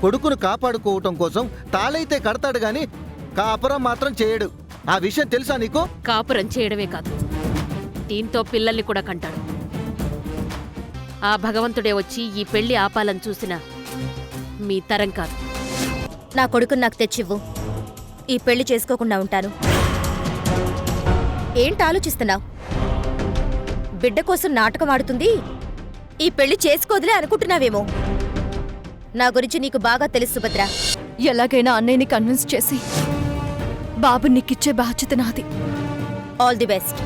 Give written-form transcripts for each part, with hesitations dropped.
కొడుకును కాపాడుకోవటం కోసం తాళైతే కడతాడు గాని కాపురం మాత్రం చేయడు. ఆ విషయం తెలుసా నీకు? కాపురం చేయడమే కాదు, దీంతో పిల్లల్ని కూడా కంటాడు. ఆ భగవంతుడే వచ్చి ఈ పెళ్లి ఆపాలని చూసినా మీ తరం కాదు. నా కొడుకుని నాకు తెచ్చివ్వు, ఈ పెళ్లి చేసుకోకుండా ఉంటాను. ఏంటి ఆలోచిస్తున్నావు? బిడ్డ కోసం నాటకం ఆడుతుంది, ఈ పెళ్లి చేసుకోదులే అనుకుంటున్నావేమో. నా గురించి నీకు బాగా తెలుసు సుభద్ర. ఎలాగైనా అన్నయ్యని కన్విన్స్ చేసి బాబు నీకిచ్చే బాధ్యత నాది. All the best.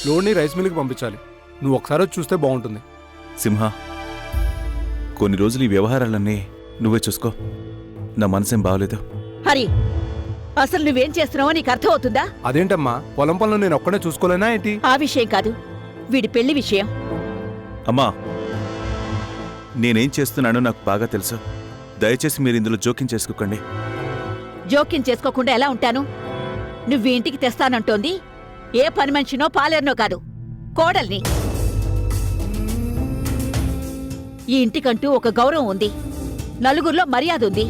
లోన్ని రైస్ మిల్కి పంపించాలి. నువ్వు ఒకసారి వచ్చి చూస్తే బాగుంటుంది. సింహ, కొన్ని రోజులు ఈ వ్యవహారాలన్నీ నువ్వే చూసుకో. నా మనసేం బాగలేదు. హరి, అసలు నువ్వేం చేస్తున్నావో నీకు అర్థం అవుతుందా? అదేంటమ్మా, పొలం పనులు నేను ఒక్కనే చూసుకోలేనా ఏంటి? ఆ విషయం కాదు, వీడి పెళ్లి విషయం. అమ్మా, నేనేం చేస్తున్నానో నాకు బాగా తెలుసు. దయచేసి మీరు ఇందులో జోక్యం చేసుకోకండి. జోక్యం చేసుకోకుండా ఎలా ఉంటాను? నువ్వు ఇంటికి తెస్తానంటోంది ఏ పని మనిషినో పాలేరునో కాదు, కోడల్ని. ఈ ఇంటికంటూ ఒక గౌరవం ఉంది, నలుగురిలో మర్యాద ఉంది.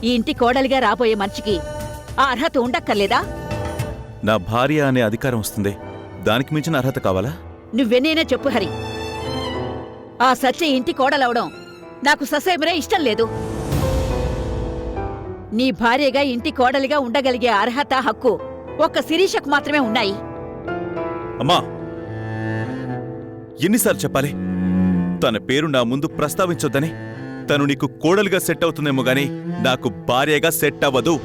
ఈ ఇంటి కోడలిగా రాబోయే మనిషికి ఆ అర్హత ఉండక్కర్లేదా? నా భార్య అనే అధికారం వస్తుంది, దానికి మించిన అర్హత కావాలా? నువ్వెన్నైనా చెప్పు హరి, ఆ సత్య ఇంటి కోడలవడం నాకు ససేమరే ఇష్టం లేదు. నీ భార్యగా ఇంటి కోడలిగా ఉండగలిగే అర్హత, హక్కు ఒక్క శిరీషకు మాత్రమే ఉన్నాయి. అమ్మా, ఎన్నిసార్లు చెప్పాలి? తన పేరు నా ముందు ప్రస్తావించొద్దని. తను నీకు కోడలుగా సెట్ అవుతుందేమో గాని నాకు భార్యగా సెట్ అవ్వదు.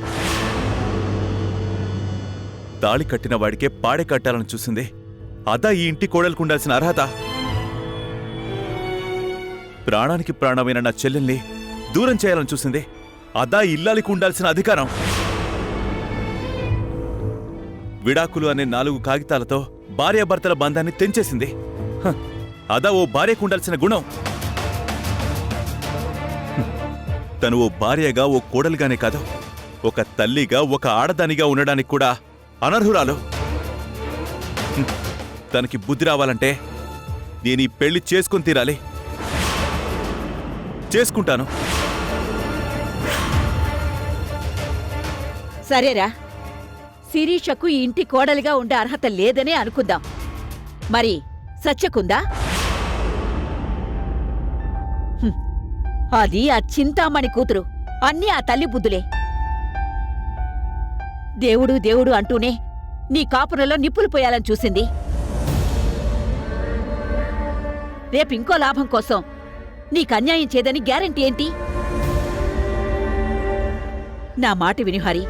తాళి కట్టిన వాడికే పాడే కట్టాలని చూసింది. అదా ఈ ఇంటి కోడలకు ఉండాల్సిన అర్హత? ప్రాణానికి ప్రాణమైన నా చెల్లెల్ని దూరం చేయాలని చూసింది. అదా ఇల్లాలికి ఉండాల్సిన అధికారం? విడాకులు అనే 4 కాగితాలతో భార్యాభర్తల బంధాన్ని తెంచేసింది. అదా ఓ భార్యకు ఉండాల్సిన గుణం? తను ఓ భార్యగా, ఓ కోడలుగానే కాదు, ఒక తల్లిగా, ఒక ఆడదానిగా ఉండడానికి కూడా అనర్హురాలు. తనకి బుద్ధి రావాలంటే నేను ఈ పెళ్లి చేసుకుని తీరాలి. చేసుకుంటాను. సరేరా, శిరీషకు ఈ ఇంటి కోడలిగా ఉండే అర్హత లేదనే అనుకుందాం. మరి సత్యకుందా? అది ఆ చింతామణి కూతురు, అన్నీ ఆ తల్లి బుద్ధులే. దేవుడు దేవుడు అంటూనే నీ కాపురంలో నిప్పులు పోయాలని చూసింది. రేపింకో లాభం కోసం నీకన్యాయం చేదని గ్యారంటీ ఏంటి? నా మాట విను హరి,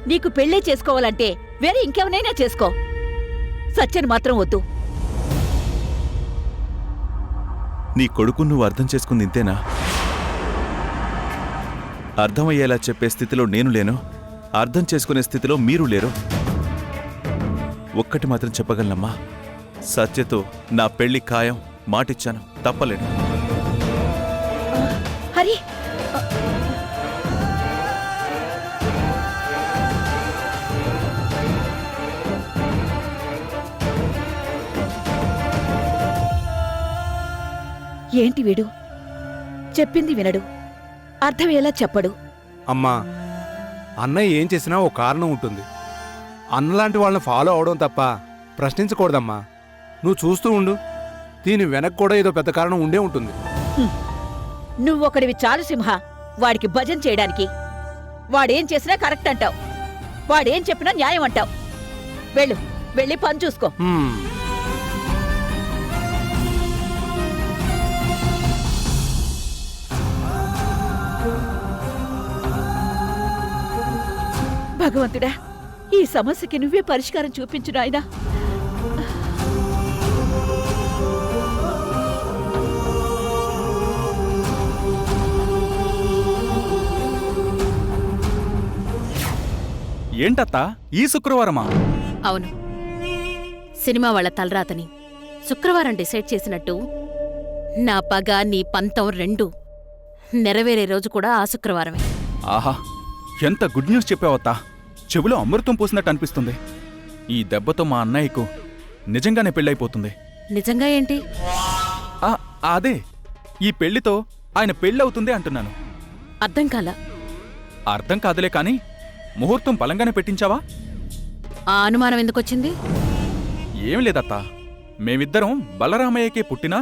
నీకు పెళ్ళే చేసుకోవాలంటే వేరే ఇంకెవనైనా చేసుకో, సత్యను మాత్రం వద్దు. నీ కొడుకు నువ్వు అర్థం చేసుకుంది ఇంతేనా? అర్థమయ్యేలా చెప్పే స్థితిలో నేను లేను, అర్థం చేసుకునే స్థితిలో మీరు లేరు. ఒక్కటి మాత్రం చెప్పగలనమ్మా, సత్యతో నా పెళ్లి ఖాయం. మాటిచ్చాను, తప్పలేను. హరి, ఏంటి వీడు చెప్పింది వినడు, అర్థమయ్యేలా చెప్పడు. అమ్మా, అన్నయ్య ఏం చేసినా ఓ కారణం ఉంటుంది. అన్నలాంటి వాళ్ళని ఫాలో అవడం తప్ప ప్రశ్నించకూడదమ్మా. నువ్వు చూస్తూ ఉండు, దీని వెనక కూడా ఏదో పెద్ద కారణం ఉండే ఉంటుంది. నువ్వొకడివి చాలు సింహ వాడికి భజన చేయడానికి. వాడేం చేసినా కరెక్ట్ అంటావు, వాడేం చెప్పినా న్యాయం అంటావు. వెళ్ళి పని చూసుకో. భగవంతుడా, ఈ సమస్యకి నువ్వే పరిష్కారం చూపించు నాయనా. ఏంటత్తా ఈ శుక్రవారమా? అవును, సినిమా వాళ్ళ తలరాతని శుక్రవారం డిసైడ్ చేసినట్టు నా పగ నీ పంతం రెండూ నెరవేరే రోజు కూడా ఆ శుక్రవారమే. ఆహా, ఎంత గుడ్ న్యూస్ చెప్పావత్తా. చెవిలో అమృతం పోసినట్టు అనిపిస్తుంది. ఈ దెబ్బతో మా అన్నయ్యకు నిజంగానే పెళ్ళైపోతుంది. నిజంగా ఏంటి? అదే, ఈ పెళ్లితో ఆయన పెళ్ళవుతుంది అంటున్నాను. అర్థం కాలా. అర్థం కాదులే కాని ముహూర్తం బలంగానే పెట్టించావా? ఆ అనుమానం ఎందుకొచ్చింది? ఏం లేదత్తా, మేమిద్దరం బలరామయ్యకే పుట్టినా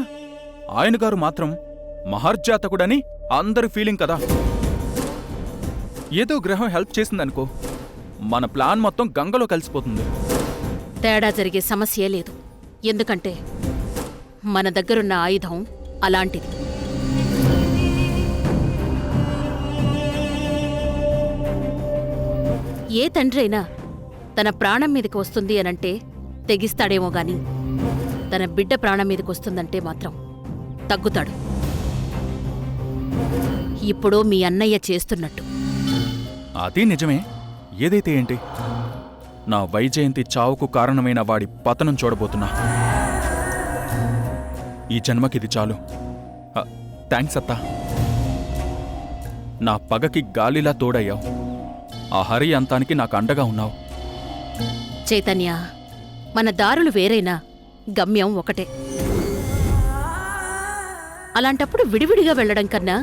ఆయనగారు మాత్రం మహర్జాతకుడని అందరి ఫీలింగ్ కదా. ఏదో గ్రహం హెల్ప్ చేసిందనుకో, మన ప్లాన్ మొత్తం గంగలో కలిసిపోతుంది. తేడా జరిగే సమస్యే లేదు. ఎందుకంటే మన దగ్గరున్న ఆయుధం అలాంటిది. ఏ తండ్రి అయినా తన ప్రాణం మీదకి వస్తుంది అనంటే తెగిస్తాడేమో గాని తన బిడ్డ ప్రాణం మీదకి వస్తుందంటే మాత్రం తగ్గుతాడు. ఇప్పుడు మీ అన్నయ్య చేస్తున్నట్టు. అదే నిజమే. ఏదైతే ఏంటి, నా వైజయంతి చావుకు కారణమైన వాడి పతనం చూడబోతున్నా. ఈ జన్మకిది చాలు. థ్యాంక్స్ అత్తా. నా పగకి గాలిలా తోడయ్యావు. ఆ హరి అంతానికి నాకు అండగా ఉన్నావు. చైతన్య, మన దారులు వేరైనా గమ్యం ఒకటే. అలాంటప్పుడు విడివిడిగా వెళ్లడం కన్నా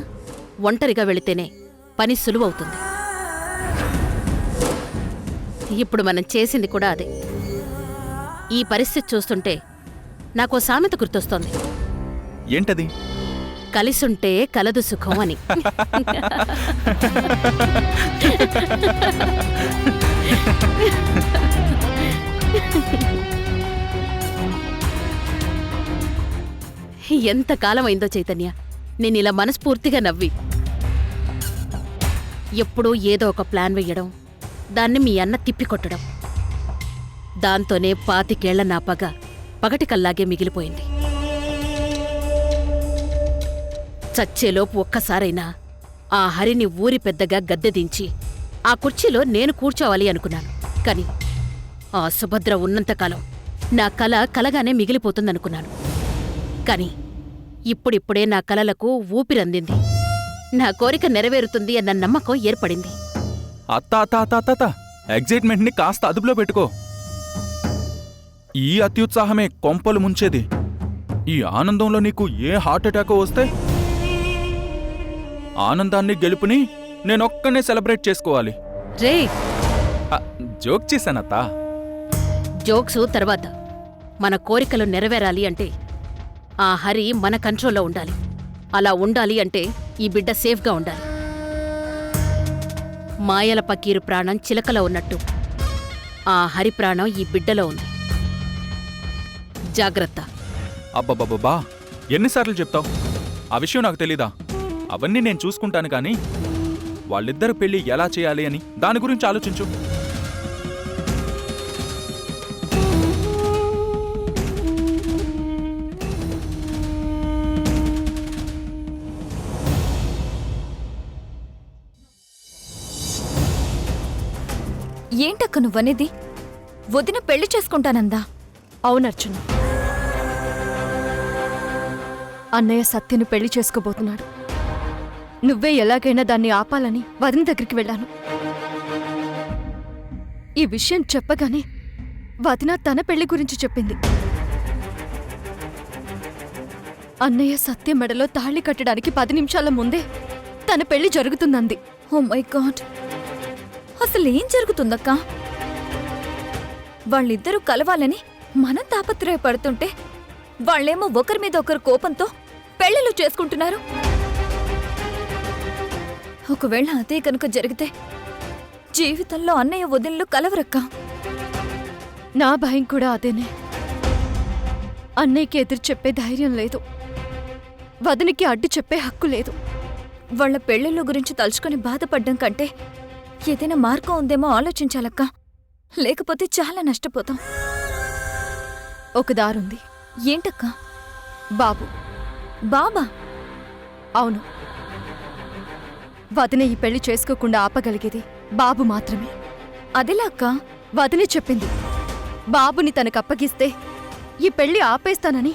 ఒంటరిగా వెళితేనే పని సులువవుతుంది. ఇప్పుడు మనం చేసింది కూడా అదే. ఈ పరిస్థితి చూస్తుంటే నాకో సామెత గుర్తొస్తోంది. ఏంటది? కలిసుంటే కలదు సుఖం అని. ఎంతకాలమైందో చైతన్య నేనిలా మనస్ఫూర్తిగా నవ్వి. ఎప్పుడూ ఏదో ఒక ప్లాన్ వెయ్యడం, దాన్ని మీ అన్న తిప్పికొట్టడం, దాంతోనే 25 ఏళ్ల నా పగ పగటికల్లాగే మిగిలిపోయింది. చచ్చేలోపు ఒక్కసారైనా ఆ హరిని ఊరి పెద్దగా గద్దెదించి ఆ కుర్చీలో నేను కూర్చోవాలి అనుకున్నాను. కాని ఆ సుభద్ర ఉన్నంతకాలం నా కల కలగానే మిగిలిపోతుందనుకున్నాను. కాని ఇప్పుడిప్పుడే నా కలలకు ఊపిరందింది. నా కోరిక నెరవేరుతుంది అన్న నమ్మకం ఏర్పడింది. అత్త ఎగ్జైట్మెంట్ ని కాస్త అదుపులో పెట్టుకో. ఈ అత్యుత్సాహమే కొంపలు ముంచేది. ఈ ఆనందంలో నీకు ఏ హార్ట్అటాక్ వస్తే ఆనందాన్ని గెలుపుని నేనొక్కనే సెలబ్రేట్ చేసుకోవాలి. రే, జోక్ చేశానత్తా. జోక్సు తర్వాత. మన కోరికలు నెరవేరాలి అంటే ఆ హరి మన కంట్రోల్లో ఉండాలి. అలా ఉండాలి అంటే ఈ బిడ్డ సేఫ్గా ఉండాలి. మాయల పకీరు ప్రాణం చిలకలో ఉన్నట్టు ఆ హరి ప్రాణం ఈ బిడ్డలో ఉంది. జాగ్రత్త. అబ్బబ్బబ్బా, ఎన్నిసార్లు చెప్తావు? ఆ విషయం నాకు తెలీదా? అవన్నీ నేను చూసుకుంటాను కానీ వాళ్ళిద్దరు పెళ్లి ఎలా చేయాలి అని దాని గురించి ఆలోచించు. ఏంటక్క నువ్వనేది? వదిన పెళ్లి చేసుకుంటానందా? అవునర్జున, అన్నయ్య సత్యను పెళ్లి చేసుకోబోతున్నాడు. నువ్వే ఎలాగైనా దాన్ని ఆపాలని వదిన దగ్గరికి వెళ్ళాను. ఈ విషయం చెప్పగానే వదిన తన పెళ్లి గురించి చెప్పింది. అన్నయ్య సత్య మెడలో తాళి కట్టడానికి 10 నిమిషాల ముందే తన పెళ్లి జరుగుతుందంది. ఓ మై గాడ్, అసలేం జరుగుతుందక్కా? వాళ్ళిద్దరూ కలవాలని మనం తాపత్రయపడుతుంటే వాళ్ళేమో ఒకరి మీద ఒకరు కోపంతో పెళ్లిళ్ళు చేసుకుంటున్నారు. ఒకవేళ అదే కనుక జరిగితే జీవితంలో అన్నయ్య వదినలు కలవరక్కా. నా భయం కూడా అదేనే. అన్నయ్యకి ఎదురు చెప్పే ధైర్యం లేదు, వదినికి అడ్డు చెప్పే హక్కు లేదు. వాళ్ళ పెళ్లిళ్ళ గురించి తలుచుకొని బాధపడ్డం కంటే ఏదైనా మార్గం ఉందేమో ఆలోచించాలక్కా, లేకపోతే చాలా నష్టపోతాం. ఒక దారుంది. ఏంటక్కా? బాబు. బాబా? అవును, వదిన ఈ పెళ్లి చేసుకోకుండా ఆపగలిగేది బాబు మాత్రమే. అదిలా అక్కా? వదినే చెప్పింది, బాబుని తనకప్పగిస్తే ఈ పెళ్లి ఆపేస్తానని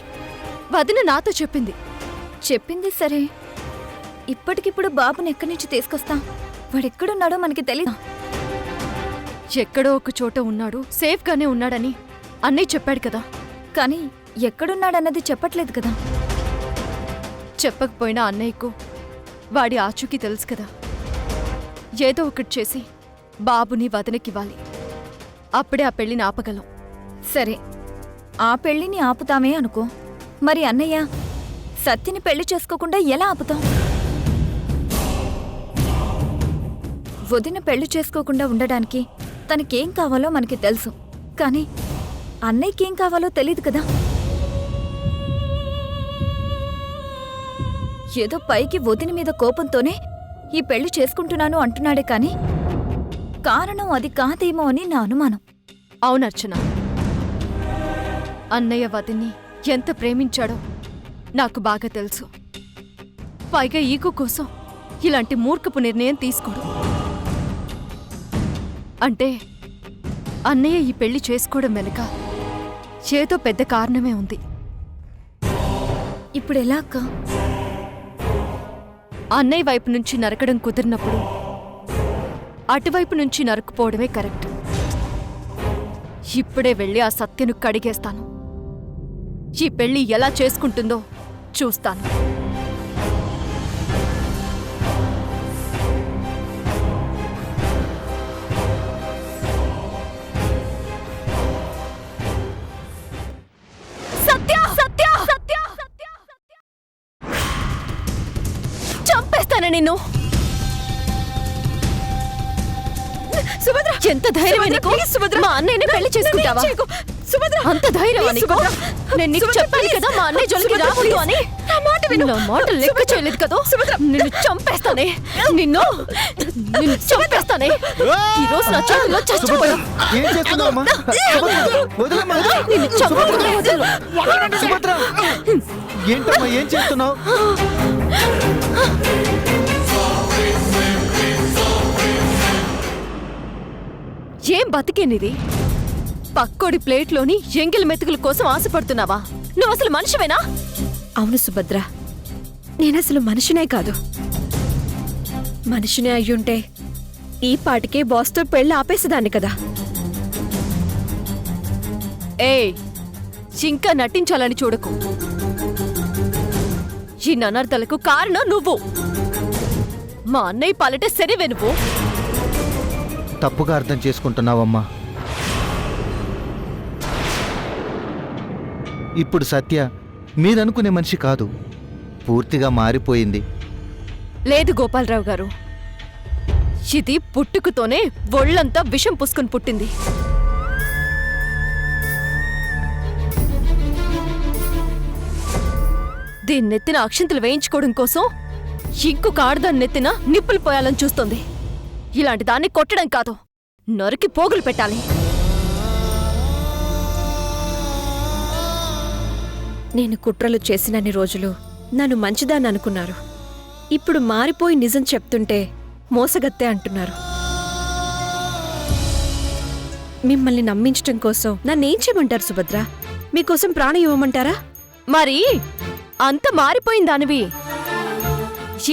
వదిన నాతో చెప్పింది. చెప్పింది సరే, ఇప్పటికిప్పుడు బాబుని ఎక్కడి నుంచి తీసుకొస్తాం? వాడెక్కడున్నాడో మనకి తెలీదా? ఎక్కడో ఒక చోట ఉన్నాడు, సేఫ్గానే ఉన్నాడని అన్నయ్య చెప్పాడు కదా. కానీ ఎక్కడున్నాడన్నది చెప్పట్లేదు కదా. చెప్పకపోయినా అన్నయ్యకు వాడి ఆచూకీ తెలుసు కదా. ఏదో ఒకటి చేసి బాబుని వదినకివ్వాలి, అప్పుడే ఆ పెళ్లిని ఆపగలం. సరే, ఆ పెళ్లిని ఆపుతామే అనుకో, మరి అన్నయ్య సత్యని పెళ్లి చేసుకోకుండా ఎలా ఆపుతాం? వదిన పెళ్లి చేసుకోకుండా ఉండడానికి తనకేం కావాలో మనకి తెలుసు, కానీ అన్నయ్యకేం కావాలో తెలీదు కదా. ఏదో పైకి వదిన మీద కోపంతోనే ఈ పెళ్లి చేసుకుంటున్నాను అంటున్నాడే కాని కారణం అది కాదేమో అని నా అనుమానం. అవునర్చన, అన్నయ్య వదిన్ని ఎంత ప్రేమించాడో నాకు బాగా తెలుసు. పైగా ఈగో కోసం ఇలాంటి మూర్ఖపు నిర్ణయం తీసుకోడు. అంటే అన్నయ్య ఈ పెళ్లి చేసుకోవడం వెనుక ఏదో పెద్ద కారణమే ఉంది. ఇప్పుడు ఎలా అక్కా? అన్నయ్య వైపు నుంచి నరకడం కుదిరినప్పుడు అటువైపు నుంచి నరుకుపోవడమే కరెక్ట్. ఇప్పుడే వెళ్ళి ఆ సత్యను కడిగేస్తాను. ఈ పెళ్లి ఎలా చేసుకుంటుందో చూస్తాను. సత్య! సత్య! సత్య! చంపేస్తాను నిన్ను. సుభద్ర, ఎంత ధైర్యం నీకు? మా అన్నయ్యని పెళ్లి చేసుకుంటావా? అంత ధైర్యం నీకు? నేను నీకు చెప్పాను కదా మా అన్నయ్య జోలికి రావద్దు అని. నా మాట లెక్క చేయలేదు కదా. నిన్ను చంపేస్తానే, నిన్ను చంపేస్తానే. ఈ రోజు నా చేతుల్లో చచ్చిపోయావు. ఏం చేస్తున్నావమ్మా? సుభద్ర, వదలమ్మా. నిన్ను చంపకుండా వదలను. సుభద్ర, ఏంటమ్మా ఏం చేస్తున్నావు? ఏం బతికేనిది? పక్కోడి ప్లేట్లోని ఎంగిల్ మెతుకుల కోసం ఆశపడుతున్నావా? నువ్వు అసలు మనిషివేనా? అవును సుభద్ర, నేనసలు మనిషినే కాదు. మనిషినే అయ్యుంటే ఈ పాటికే బాస్తో పెళ్ళి ఆపేసేదాన్ని కదా. ఏయ్, ఇంకా నటించాలని చూడకు. ఈ అనర్థాలకు కారణం నువ్వు. మా అన్నయ్య పాలిట సరివే నువ్వు. తప్పుగా అర్థం చేసుకుంటున్నావమ్మా. ఇప్పుడు సత్య మీరనుకునే మనిషి కాదు, పూర్తిగా మారిపోయింది. లేదు గోపాలరావు గారు, ఇది పుట్టుకతోనే ఒళ్ళంతా విషం పూసుకుని పుట్టింది. దీని నెత్తిన అక్షంతలు వేయించుకోవడం కోసం ఇంకొక ఆడదాని నెత్తిన నిప్పులు పోయాలని చూస్తుంది. ఇలాంటి దాన్ని కొట్టడం కాదు, నరికి పోగులు పెట్టాలి. నేను కుట్రలు చేసినన్ని రోజులు నన్ను మంచిదాన్ని అనుకున్నారు. ఇప్పుడు మారిపోయి నిజం చెప్తుంటే మోసగత్తే అంటున్నారు. మిమ్మల్ని నమ్మించటం కోసం నన్నేం చేయమంటారు సుభద్ర? మీకోసం ప్రాణం ఇవ్వమంటారా? మరి అంత మారిపోయిందానివి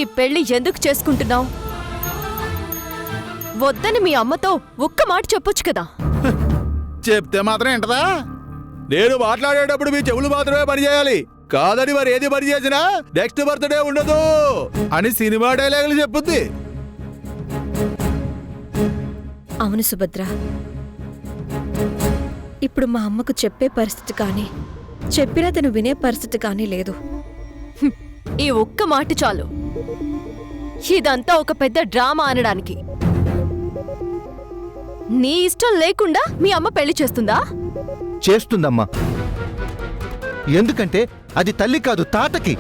ఈ పెళ్లి ఎందుకు చేసుకుంటున్నావు? వద్దని మీ అమ్మతో ఒక్క మాట చెప్పొచ్చు కదా. చెప్తే మాత్రం ఏంటదా? నేను మాట్లాడేటప్పుడు మీ చెవులు మాత్రమే పనిచేయాలి. కాదని మరి ఏది పని చేసినా నెక్స్ట్ బర్త్డే ఉండదు అని సినిమా డైలాగులు చెప్పుద్ది. అవును సుభద్ర, ఇప్పుడు మా అమ్మకు చెప్పే పరిస్థితి కానీ చెప్పినా తను వినే పరిస్థితి కానీ లేదు. ఈ ఒక్క మాట చాలు ఇదంతా ఒక పెద్ద డ్రామా అనడానికి. నీ ఇష్టం లేకుండా మీ అమ్మ పెళ్లి చేస్తుందా? చేస్తుందమ్మా. ఎందుకంటే అది తల్లి కాదు, తాతకి.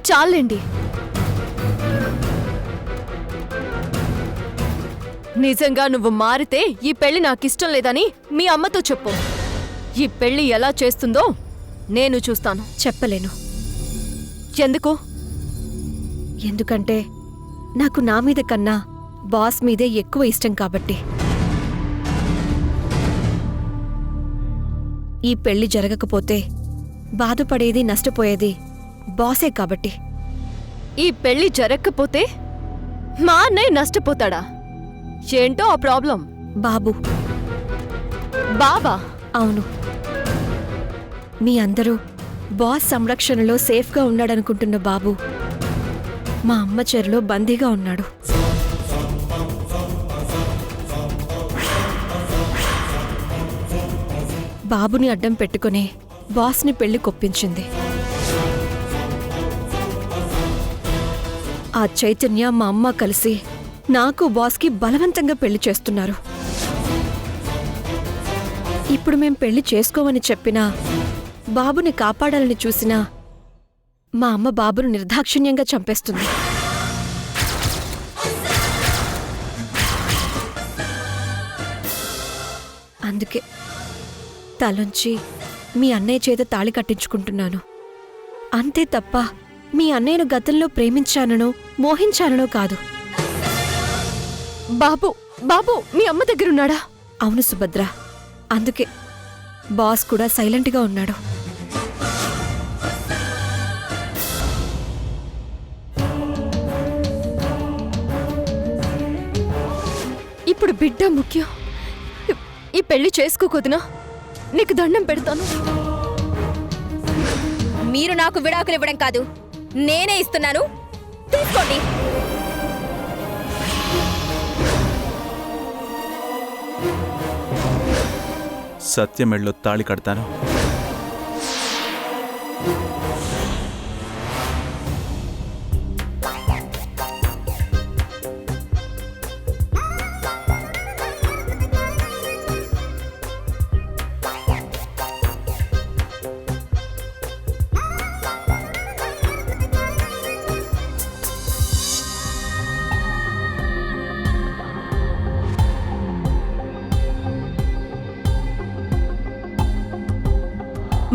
చాలండి. నిజంగా నువ్వు మారితే ఈ పెళ్లి నాకిష్టం లేదని మీ అమ్మతో చెప్పు. ఈ పెళ్లి ఎలా చేస్తుందో నేను చూస్తాను. చెప్పలేను. ఎందుకు? ఎందుకంటే నాకు నా మీద కన్నా బాస్ మీదే ఎక్కువ ఇష్టం కాబట్టి. ఈ పెళ్లి జరగకపోతే బాధపడేది నష్టపోయేది బాసే కాబట్టి. ఈ పెళ్లి జరగకపోతే మా అన్నయ్య నష్టపోతాడా? ఏంటో ఆ ప్రాబ్లం. బాబు. బాబా? అవును. మీ అందరూ బాస్ సంరక్షణలో సేఫ్గా ఉన్నాడనుకుంటున్న బాబు మా అమ్మ చెరలో బందీగా ఉన్నాడు. బాబుని అడ్డం పెట్టుకుని బాస్ని పెళ్లి కొప్పించింది. ఆ చైతన్య మా అమ్మ కలిసి నాకు బాస్కి బలవంతంగా పెళ్లి చేస్తున్నారు. ఇప్పుడు మేం పెళ్లి చేసుకోమని చెప్పినా బాబుని కాపాడాలని చూసినా మా అమ్మ బాబును నిర్దాక్షిణ్యంగా చంపేస్తుంది. అందుకే తలుంచి మీ అన్నయ్య చేత తాళి కట్టించుకుంటున్నాను. అంతే తప్ప మీ అన్నయ్యను గతంలో ప్రేమించాననో మోహించాననో కాదు. బాబు బాబు మీ అమ్మ దగ్గరున్నాడా? అవును సుభద్ర, అందుకే బాస్ కూడా సైలెంట్గా ఉన్నాడు. ఇప్పుడు బిడ్డ ముఖ్యం. ఈ పెళ్లి చేసుకోకొదినా, నీకు దండం పెడతాను. మీరు నాకు విడాకులు ఇవ్వడం కాదు, నేనే ఇస్తున్నాను. తీసుకోండి. సత్యమెళ్ళో తాళి కడతాను.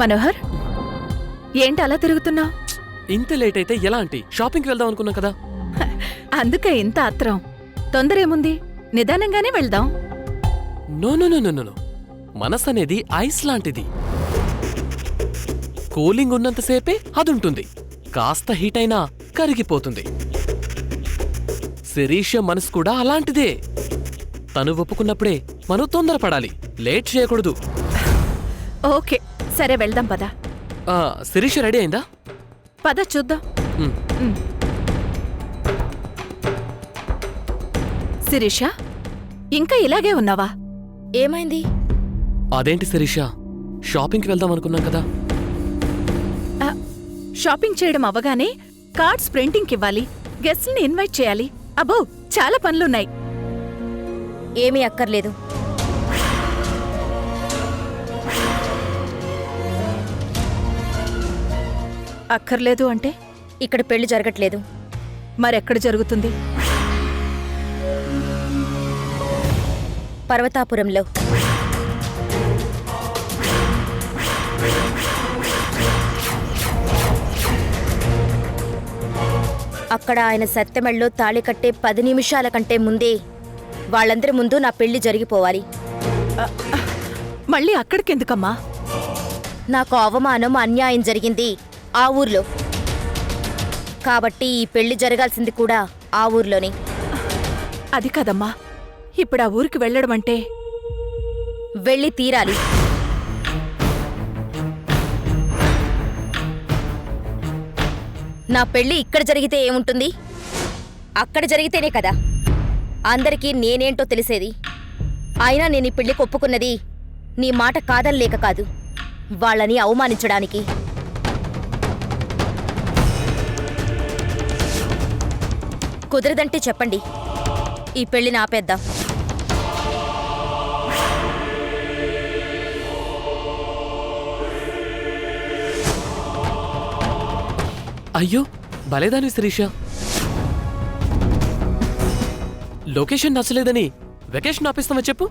మనోహర్, ఏంటి అలా తిరుగుతున్నావు? ఇంత లేట్ అయితే ఎలా ఆంటీ? షాపింగ్కి వెళ్దాం అనుకున్నాం కదా. అందుకే ఇంత ఆత్రం. తొందరేముంది, నిదానంగానే వెళ్దాం. No no no no no, మనసు అనేది ఐస్ లాంటిది. కూలింగ్ ఉన్నంతసేపే అదుంటుంది, కాస్త హీట్ అయినా కరిగిపోతుంది. శిరీష మనసు కూడా అలాంటిదే. తను ఒప్పుకున్నప్పుడే మనం తొందరపడాలి, లేట్ చేయకూడదు. ఓకే, సరే వెళ్దాం పద. శిరీష రెడీ అయిందా? పద చూద్దాం. శిరీష, ఇంకా ఇలాగే ఉన్నావా? ఏమైంది? అదేంటి శిరీష, షాపింగ్కి వెళ్దాం అనుకున్నాం కదా. షాపింగ్ చేయడం అవ్వగానే కార్డ్స్ ప్రింటింగ్కి ఇవ్వాలి, గెస్ట్ని ఇన్వైట్ చేయాలి. అబ్బో, చాలా పనులున్నాయి. ఏమీ అక్కర్లేదు. అక్కర్లేదు అంటే? ఇక్కడ పెళ్లి జరగట్లేదు. మరెక్కడ జరుగుతుంది? పర్వతాపురంలో. అక్కడ ఆయన సత్యమెళ్ళలో తాళి కట్టే 10 నిమిషాల కంటే ముందే వాళ్ళందరి ముందు నా పెళ్లి జరిగిపోవాలి. మళ్ళీ అక్కడికెందుకమ్మా? నాకు అవమానం, అన్యాయం జరిగింది ఆ ఊర్లో. కాబట్టి ఈ పెళ్లి జరగాల్సింది కూడా ఆ ఊర్లోనే. అది కదమ్మా, ఇప్పుడు ఆ ఊరికి వెళ్ళడం అంటే వెళ్ళి తీరాలి. నా పెళ్లి ఇక్కడ జరిగితే ఏముంటుంది? అక్కడ జరిగితేనే కదా అందరికీ నేనేంటో తెలిసేది. అయినా నేను ఈ పెళ్లికి ఒప్పుకున్నది నీ మాట కాదనలేక కాదు, వాళ్ళని అవమానించడానికి. కుదరదంటే చెప్పండి, ఈ పెళ్లిని ఆపేద్దాం. అయ్యో భలేదాని శిరీష. లొకేషన్ నచ్చలేదని వెకేషన్ ఆపిస్తామని చెప్పు,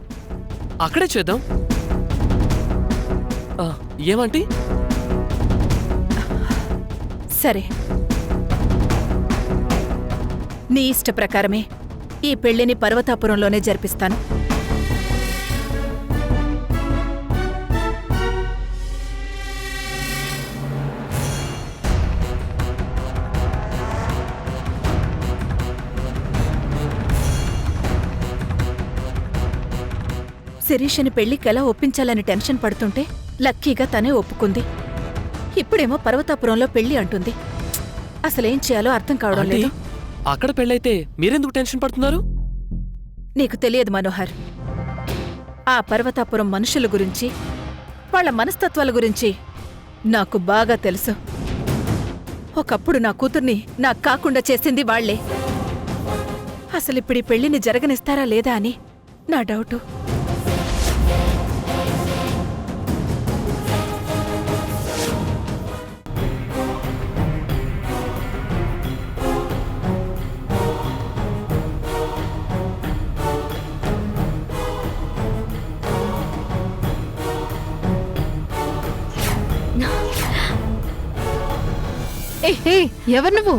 అక్కడే చేద్దాం. ఏమంటీ? సరే, నీ ఇష్ట ప్రకారమే ఈ పెళ్లిని పర్వతాపురంలోనే జరిపిస్తాను. శిరీషని పెళ్లికి ఎలా ఒప్పించాలని టెన్షన్ పడుతుంటే లక్కీగా తనే ఒప్పుకుంది. ఇప్పుడేమో పర్వతాపురంలో పెళ్లి అంటుంది. అసలేం చేయాలో అర్థం కావడం లేదు. అక్కడ పెళ్ళైతే మీరెందుకు టెన్షన్ పడుతున్నారు? నీకు తెలియదు మనోహర్, ఆ పర్వతాపురం మనుషుల గురించి, వాళ్ళ మనస్తత్వాల గురించి నాకు బాగా తెలుసు. ఒకప్పుడు నా కూతుర్ని నాకు కాకుండా చేసింది వాళ్లే. అసలిప్పుడు ఈ పెళ్లిని జరగనిస్తారా లేదా అని నా డౌటు. ఎవరు నువ్వు?